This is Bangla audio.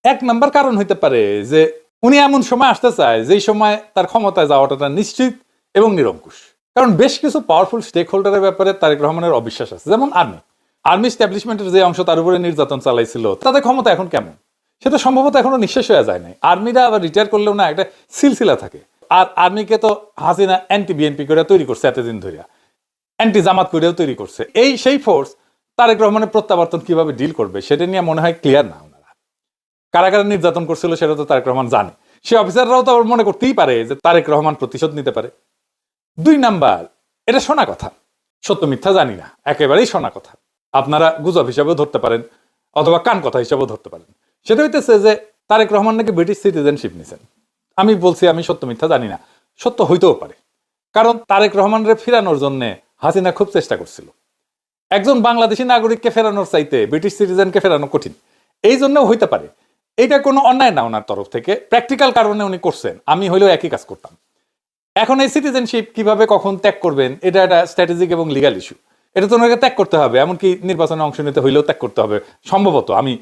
এক নাম্বার কারণ হইতে পারে যে উনি এমন সময় আসতে চায় যেই সময় তার ক্ষমতায় যাওয়াটা নিশ্চিত এবং নিরঙ্কুশ। কারণ বেশ কিছু পাওয়ারফুল স্টেক হোল্ডারের ব্যাপারে তারেক রহমানের অবিশ্বাস আছে, যেমন আর্মি স্ট্যাবলিশমেন্টের যে অংশ তার উপরে নির্যাতন চালাইছিল, তাদের ক্ষমতা এখন কেমন সেটা সম্ভবত এখনো নিঃশেষ হয়ে যায় নাই। আর্মিরা আবার রিটায়ার করলেও না একটা সিলসিলা থাকে। আর আর্মিকে তো হাসিনা অ্যান্টি বিএনপি করে তৈরি করছে এতদিন ধরে, অ্যান্টি জামাত করেও তৈরি করছে। এই সেই ফোর্স তারেক রহমানের প্রত্যাবর্তন কিভাবে ডিল করবে সেটা নিয়ে মনে হয় ক্লিয়ার না। ওনারা কারা কারা নির্যাতন করছিল সেটা তো তারেক রহমান জানে। সে অফিসাররাও তো মনে করতেই পারে যে তারেক রহমান প্রতিশোধ নিতে পারে। 2 নাম্বার, এটা শোনা কথা, সত্য মিথ্যা জানি না, একেবারেই শোনা কথা, আপনারা গুজব হিসাবেও ধরতে পারেন অথবা কান কথা হিসাবেও ধরতে পারেন। সেটা হইতেছে যে তারেক রহমান নাকি ব্রিটিশ সিটিজেনশিপ নিছেন। আমি বলছি আমি সত্য মিথ্যা জানি না, সত্য হইতেও পারে। কারণ তারেক রহমানের ফেরানোর জন্য হাসিনা খুব চেষ্টা করছিল। একজন বাংলাদেশি নাগরিককে ফেরানোর চাইতে ব্রিটিশ সিটিজেনকে ফেরানো কঠিন, এই জন্যও হইতে পারে। এটা কোনো অন্যায় না ওনার তরফ থেকে, প্র্যাকটিক্যাল কারণে উনি করছেন। আমি হইলেও একই কাজ করতাম। এখন এই সিটিজেনশিপ কিভাবে কখন ত্যাগ করবেন এটা একটা স্ট্র্যাটেজিক এবং লিগাল ইস্যু। এটা তো ওনাকে ত্যাগ করতে হবে, এমনকি নির্বাচনে অংশ নিতে হইলেও ত্যাগ করতে হবে সম্ভবত। আমি